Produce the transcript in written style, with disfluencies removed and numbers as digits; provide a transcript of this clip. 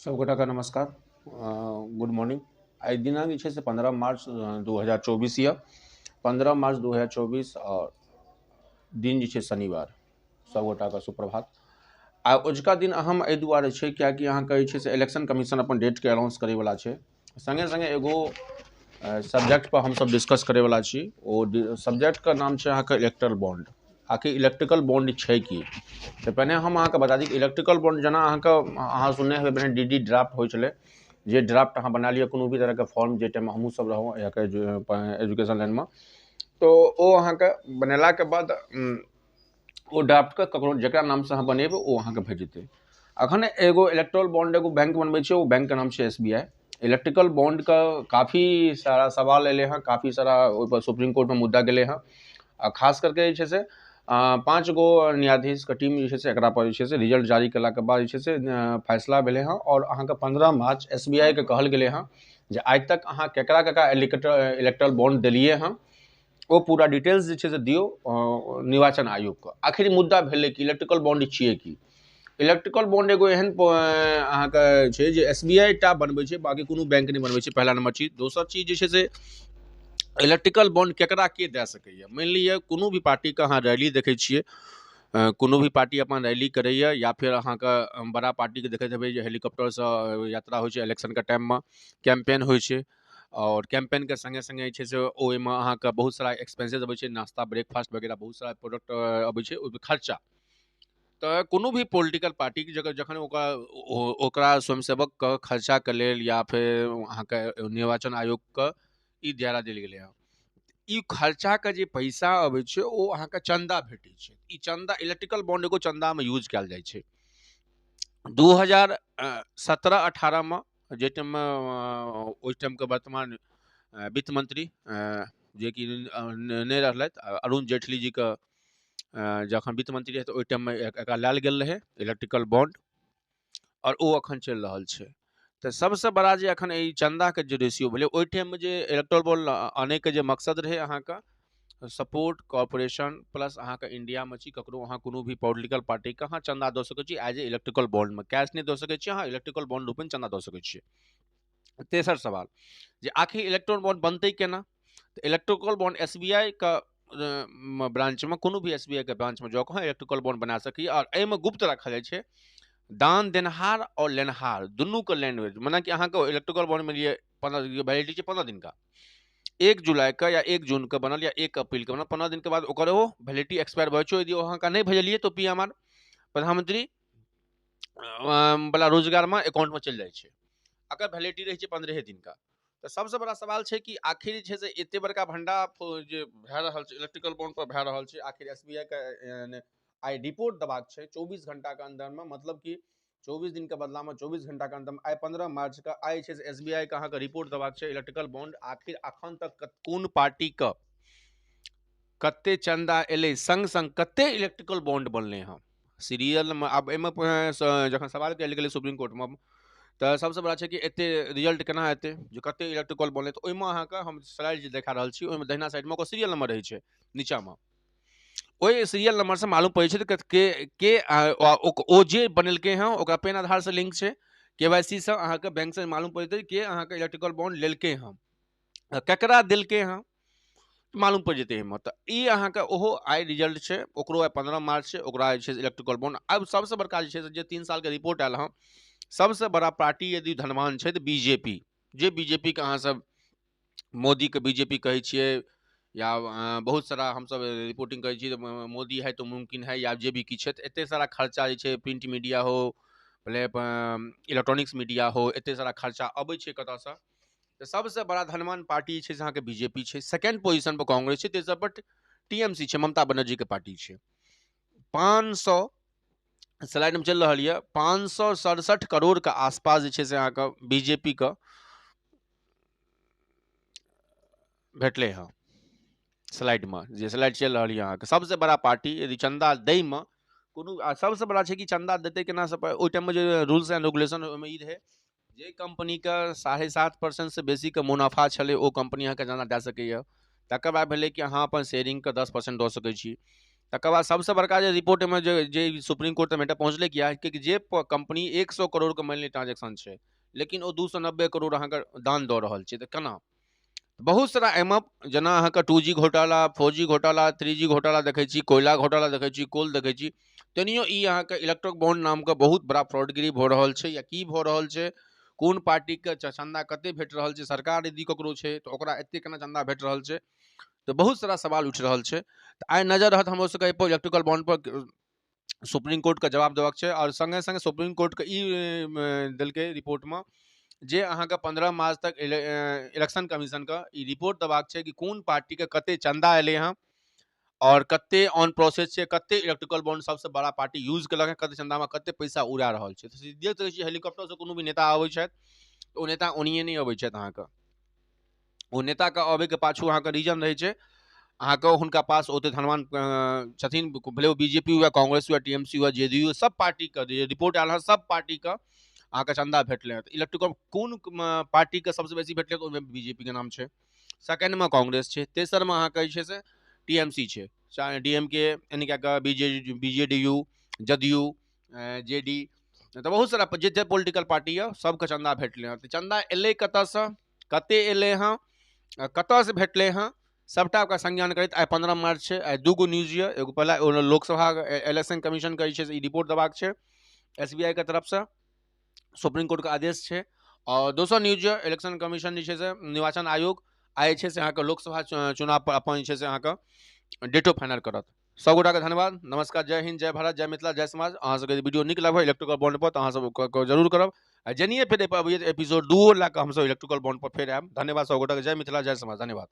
सबगोटा का नमस्कार। Good morning. आइ दिनांक जे छै 15 मार्च 2024 यऽ। 15 मार्च 2024 और दिन जे छै शनिवार। सबगोटा का सुप्रभात। आ ओजुका दिन अहम एहि दुआरे छै कियाकि अहाँके जे छै से इलेक्शन कमीशन अपन डेटके अनाउंस करैवला छै। संगे संगे एगो सब्जेक्ट पर हमसब डिस्कस करैवला छी। ओ सब्जेक्टके नाम छै अहाँके इलेक्ट्रल बॉन्ड। आखिर इलेक्ट्रिकल बॉन्ड छै कि? तो पहिने हम अहाँके बता दी कि इलेक्ट्रिकल बॉन्ड जेना अहाँ सुनने हेबै पहिने डी ड्राफ्ट होइ छलै, जे ड्राफ्ट अहाँ बना लिअ कोनो भी तरहके फॉर्म, जे टाइममे हमहूँ सब रहौँ एजुकेशन लाइनमे, तो ओ अहाँके बनेलाके बाद ओ ड्राफ्टके ककरो जकरा नामसँ अहाँ बनेबै ओ अहाँके भेज जेतै। अखन एगो इलेक्ट्रल बॉन्ड एगो बैंक बनबै छै, ओ बैंकके नाम छै SBI। इलेक्ट्रिकल बॉन्डके काफ़ी सारा सवाल एलै हँ, काफ़ी सारा ओहिपर सुप्रीम कोर्टमे मुद्दा गेलै हँ। आ खास करके जे छै से 5 गो न्यायाधीशके टीम जे छै से एकरा पर जे छै से रिजल्ट जारी केलाके बाद जे छै से फैसला भेलै हँ। और अहाँके 15 मार्च SBI के कहल गेलै हँ जे आइ तक अहाँ केकरा केकरा इलेक्ट्रल बॉन्ड देलिए हँ, वो पूरा डिटेल्स जे छै से दियौ निर्वाचन आयोगके। आखिर मुद्दा भेलै कि इलेक्ट्रिकल बॉन्ड छियै कि? इलेक्ट्रिकल बॉन्ड एगो एहन अहाँके छै जे SBI टा बनबै छै, बाकी कोनो बैंक नहीं बनबै छै, पहला नंबर चीज। दोसर चीज जे छै से इलेक्ट्रिकल बॉन्ड केकरा के दे सकैए। मानि लिअ कोनो भी पार्टीके अहाँ रैली देखै छियै, कोनो भी पार्टी अपन रैली करैए, या फिर अहाँके बड़ा पार्टीके देखैत हेबै जे हेलीकॉप्टरसँ यात्रा होइ छै इलेक्शनके टाइममे, कैंपेन होइ छै। और कैंपेनके संगे संगे जे छै से ओहिमे अहाँके बहुत सारा एक्सपेंसेस अबै छै, नाश्ता ब्रेकफास्ट वगैरह बहुत सारा प्रोडक्ट अबै छै, ओहिपर खर्चा। तऽ कोनो भी पॉलिटिकल पार्टीके जखन ओकरा स्वयंसेवकके खर्चाके लेल या फिर अहाँके निर्वाचन आयोगके ई दायरा देल गेलै हँ, ई खर्चाके जे पैसा अबै छै ओ अहाँके चंदा भेटै छै। ई चंदा इलेक्ट्रिकल बॉन्ड एगो चंदामे यूज कयल जाइ छै। 2017-18 में जे टाइममे ओहि टाइमके वर्तमान वित्त मंत्री जे कि नहि रहलथि, अरुण जेटली जीके जखन वित्त मंत्री रहै तऽ ओहि टाइममे एकरा लायल गेल रहै इलेक्ट्रिकल बॉन्ड, और ओ अखन चलि रहल छै। तो सबसे बड़ा जे अखन ई चंदाके जे रेशियो भेलै, ओहि टाइममे जे इलेक्ट्रल बॉन्ड आनैके जे मकसद रहै अहाँके सपोर्ट कॉर्पोरेशन प्लस अहाँके इंडियामे छी ककरो अहाँ कोनो भी पॉलिटिकल पार्टीके अहाँ चंदा दऽ सकै छी एज ए इलेक्ट्रिकल बॉन्डमे। कैश नहीं दऽ सकै छी, अहाँ इलेक्ट्रिकल बॉन्ड रूपमे चंदा दऽ सकै छियै। तेसर सवाल जे आखिर इलेक्ट्रिकल बॉन्ड बनतै केना? तऽ इलेक्ट्रिकल बॉन्ड SBI का ब्रांचमे, कोनो भी SBI के ब्रांचमे जाके अहाँ इलेक्ट्रिकल बॉन्ड बना सकैए। और एहिमे गुप्त रखल जाइ छै दान देनहार और लेनहार दुनूके लैंग्वेज। मने कि अहाँके इलेक्ट्रिकल बॉन्ड में लिए 15 वैलिडिटी छै 15 दिन का, 1 जुलाई का या 1 जून के बनल या 1 अप्रैल के बनल, 15 दिन के बाद ओकर ओ वैलिडिटी एक्सपायर भऽ जाइ छै। यदि अहाँके नहीं भेजलिए तो PMR प्रधानमंत्री वाला रोजगार में अकाउंट में चलि जाइ छै। अगर वैलिडिटी रहै छै 15 दिन का। तो सबसे बड़ा सवाल छै कि आखिर जे छै से एते बड़का भंडा जे भए रहल छै इलेक्ट्रिकल बॉन्ड पर भए रहल छै, आखिर SBI के आई रिपोर्ट देबाक छै 24 घंटा के अंदर में। मतलब कि 24 दिन के बदला में 24 घंटा के अंदर में आई 15 मार्च का आई छै SBI के अहाँके रिपोर्ट देबाक छै इलेक्ट्रिकल बॉन्ड आखिर अखन तक कोन पार्टी के कते चंदा एलै, संग संग कते इलेक्ट्रिकल बॉन्ड बनलै हँ सीरियल में। आब एहिमे जखन सवाल कयल गेलै सुप्रीम कोर्टमे, तो सबसे बड़ा छै कि एते रिजल्ट केना हेतै जे कते इलेक्ट्रिकल बनलै। तऽ ओहिमे अहाँके हम स्लाइड जे देखा रहल छी, ओहिमे दहिना साइडमे ओकर सीरियल नंबर रहै छै नीचाँमे। ओहि सीरियल नंबर से मालूम पड़ै छै के ओ जे बनेलकै हँ ओकरा पेन आधार से लिंक छै, KYC से अहाँके बैंक से मालूम पड़तै कि अहाँके इलेक्ट्रिकल बॉन्ड लेलकै हँ, केकरा देलकै हँ मालूम पड़ि जेतै एहिमे। तऽ ई अहाँके ओहो आइ रिजल्ट छै, ओकरो आइ 15 मार्च छै, ओकरा जे छै इलेक्ट्रिकल बॉन्ड। अब सबसे बड़का जे छै जे 3 साल के रिपोर्ट आयल हँ, सबसे बड़ा पार्टी यदि धनवान छै तऽ BJP। जे BJP के अहाँ सब मोदी के BJP कहै छियै, या बहुत सारा हमसब रिपोर्टिंग करै छियै मोदी है तो मुमकिन है, या जे भी किछु छै। एते सारा खर्चा जे छै, प्रिंट मीडिया हो भले इलेक्ट्रॉनिक्स मीडिया हो, एते सारा खर्चा अबै छै कतऽसँ? तऽ सबसे बड़ा धनवान पार्टी छै अहाँके BJP छै। सेकेंड पोजीशन पर कांग्रेस छै, तेसर पर TMC छै, ममता बनर्जी के पार्टी छै। 500 स्लाइड में चल रहा है 567 करोड़ के आसपास जे छै से अहाँके BJP के भेटले हँ। स्लाइड में जे स्लाइड चल रहा है अहाँके सबसे बड़ा पार्टी यदि चंदा दै में कोनो, सबसे बड़ा छै कि चंदा देते केना सब ओहि टाइम में जे रूल्स एंड रेगुलेशन ओहिमे ई रहे जे कंपनी के 7.5% से बेसी के मुनाफा छलै ओ कंपनी अहाँके चंदा दे सकैए। तकर बाद भेलै कि अहाँ अपन शेयरिंग के 10% दऽ सकै छी। तकर बाद सबसे बड़का जे रिपोर्ट में जे सुप्रीम कोर्ट में पहुँचले किया कि जे कंपनी 100 करोड़ के मानि ट्रांजेक्शन छै लेकिन वो 290 करोड़ अहाँके दान दऽ रहल छै, तऽ केना? बहुत सारा एहिमे जेना अहाँके 2G घोटाला, 4G घोटाला, 3G घोटाला देखै छी, कोयला घोटाला देखै छी, कोल देखै छी, तेनाहियो ई अहाँके इलेक्ट्रिक बॉन्ड नामके बहुत बड़ा फ्रॉडगिरी भऽ रहल छै या की भऽ रहल छै, कोन पार्टीके चंदा कते भेट रहल छै, सरकार यदि ककरो छै तऽ ओकरा एतेक केना चंदा भेट रहल छै, तऽ बहुत सारा सवाल उठि रहल छै। तऽ आइ नजर रहत हमर सबके एहिपर इलेक्ट्रिकल बॉन्ड पर सुप्रीम कोर्टके जवाब देबाक छै, आओर संगे संगे सुप्रीम कोर्टके ई देलकै रिपोर्टमे जे अहाँके 15 मार्च तक इलेक्शन कमीशनके ई रिपोर्ट देबाक छै कि कोन पार्टीके कते चंदा एलै हँ और कते ऑन प्रोसेस छै, कते इलेक्ट्रिकल बॉन्ड सबसे बड़ा पार्टी यूज केलक है, कते चंदा में कते पैसा उड़ा रहल छै। तऽ देख सकै छियै हेलीकॉप्टर से कोनो भी नेता आबै छथि तऽ ओ नेता ओनिए नहीं अबै छथि अहाँके, ओ नेताके अबैके पाछू अहाँके रीजन रहै छै, अहाँके हुनका पास ओते धनवान छथिन, भले वो बीजेपी हुआ, कांग्रेस हुआ, टीएमसी हुआ, जेडीयू, सब पार्टी का रिपोर्ट आयल है, सब पार्टी का अहाँके चंदा भेटले हैं। इलेक्ट्रिकल कोन पार्टीके सबसे बेसी भेटले तऽ ओहिमे बीजेपी के नाम छै, सेकेंडमे कांग्रेस छै, तेसरमे अहाँके जे छै से टीएमसी छै, डीएमके यानी क्या बीजेडीयू, जदयू, जेडी, तऽ बहुत सारा जते पॉलिटिकल पार्टी है सबके चंदा भेटले हैं। तऽ चंदा एलै कतऽसँ, कते एलै हँ, कतऽसँ भेटलै हँ, सबटा ओकरा संज्ञान करैत आइ 15 मार्च छै, आइ दूगो न्यूज यऽ, एगो पहला लोकसभा इलेक्शन कमीशनके जे छै से ई रिपोर्ट देबाक छै एसबीआई के तरफसँ, सुप्रीम कोर्ट के आदेश छै, और दोसर न्यूज यऽ इलेक्शन कमीशन जे छै से निर्वाचन आयोग आइ छै से अहाँके लोकसभा चुनाव पर अपन जे छै से अहाँके डेटो फाइनल करत। सब गोटाके धन्यवाद, नमस्कार, जय हिंद, जय भारत, जय मिथिला, जय समाज। अहाँ सबके वीडियो नीक लागल इलेक्ट्रिकल बॉन्ड पर तऽ अहाँ सब जरूर करब, आ जनिए फेर एपिसोड 2 लए कऽ हमसब इलेक्ट्रिकल बॉन्ड पर फेर आएब। धन्यवाद सब गोटाके, जय मिथिला, जय समाज, धन्यवाद।